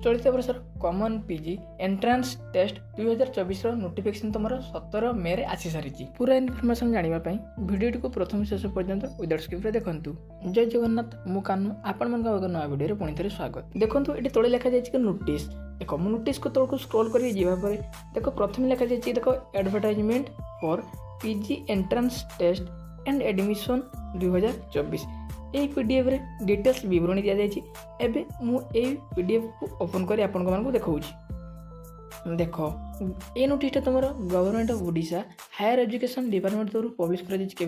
चलित वर्षर common PG entrance test 2024 notification तुम 17 मे रे आसी सारी। पूरा इनफॉरमेशन जानापी भिडियो को प्रथम शेष पर्यंत विदाउट स्किप देखूँ। जय जगन्नाथ मु कान्हू आपण मन नया वीडियो पुणी थे स्वागत। देखो ये तले लिखा जाए नोटिस। देख नोटिस को तौक स्क्रॉल कर देख प्रथम लिखा जाए देख advertisement for PG entrance test and admission 2024। यही पीडीएफ रे डिटेल्स विवरणी दि जाए। एबे मु ए पीडीएफ को ओपन कर आपण को देखाऊँ। देख ये नोटिसटा तुम government of Odisha higher education department तरफ पब्लिश कर देख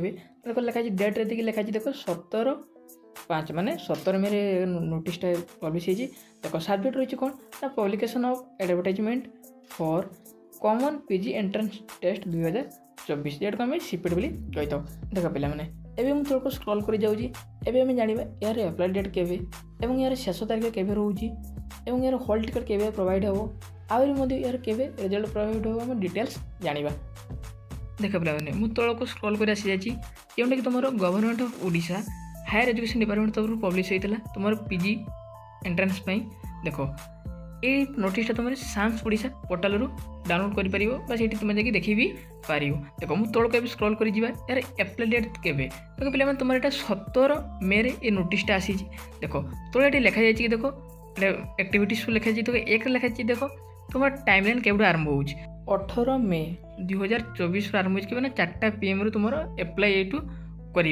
लिखाई डेट रे लिखाई देख 17/5 माने 17 मे नोटिसटा पब्लिश होती। देख सब्जेक्ट रही कौन ना publication of advertisement for common PG entrance test 2024 जेट को आम सीपेट बोली कही था। देख पे मैंने एवं मुझे थोड़ा स्क्रॉल कर जाऊँगी। एवं जाना यार एप्लाई डेट केवे एवं यार शेष तारीख केवे रोचे एवं यार हॉल टिकट केवे प्रोवाइड हो आहरी यार केवे रिजल्ट प्रोवाइड हो आम डिटेल्स जाना। देख पे मैंने मुझे तौक को स्क्रॉल कर आसी जाइए जोटा कि तुम government of Odisha higher education department तरफ पब्लिश होता तुम पीजी एंट्रांस देख ये नोटिसटा तुम साम्स ओडिशा पोर्टाल डाउनलोड कर तुम जाकि देखी भी पार। देख मुझे तौक भी स्क्रॉल कर यार एप्लाई डेट केवे देख पे तुम यहाँ 17 मे ये नोटिसटा आसी। देख तौर ये लिखा जाए देख एक्टिविटीज को लिखा जाए देख एक लिखा जाए देख तुम टाइमलाइन केवल आरंभ हो 18 मे 2024 आरंभ हो 4टा PM तुम एप्लाई ये कर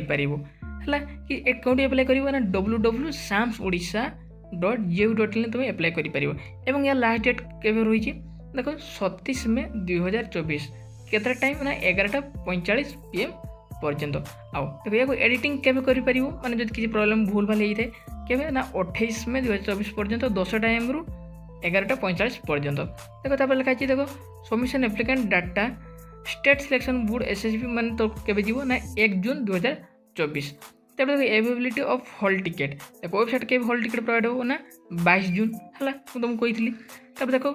कि कौटी एप्लाई कर www.samsodisha.gov.in तुम एप्लाई कर यार लास्ट डेट केवे रही देख 27 मे 2024 केतटा टाइम ना 11:45 PM पर्यंत। आउ देखो या एडिटिंग केवे कर माने जब किसी प्रॉब्लम भूल भाल होता है केवे ना 28 मे 2024 पर्यंत 10 AM रु 11:45 पर्यंत। देखो तापर लिखा देख submission applicant data state selection board SSB मान तो केवे जीवो ना 1 जून 2024। तब देखो एवेबिलिटी ऑफ हॉल टिकेट देखो वेबसाइट के हॉल टिकेट प्रोवाइड हो ना 22 जून है तुमको कही। तब देखो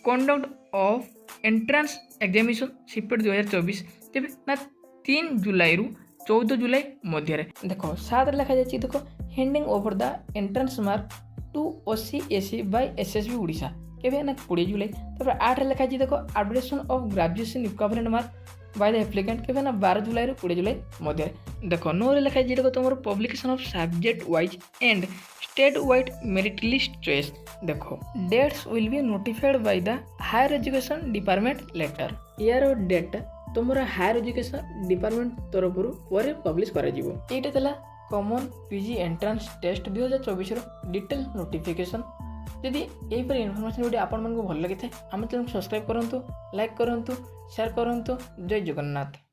conduct of entrance examination CIPET 2024 तेज ना 3 जुलाई रु 14 जुलाई मध्य। देख 7 लिखा जाए देख handing over the entrance mark to OCAC by SSB Odisha के ना 20 जुलाई। तब 8 लिखा जाए देख advertisement of graduation equivalent mark by the applicant के ना 12 जुलाई रु 20 जुलाई मध्य। देख 9 लिखा जाए देख तुम publication of subject wise and state wide merit list choice. देख dates will be notified by the higher education department letter. यार डेट तुम हायर एजुकेशन डिपार्टमेंट तरफ पर पब्लिश कर common PG entrance test 2024 detail notification. यदि यहीपर information video आपण मन को भल लगी था आम चैनल सब्सक्राइब करूँ, लाइक करूँ, शेयर करूँ। जय जगन्नाथ।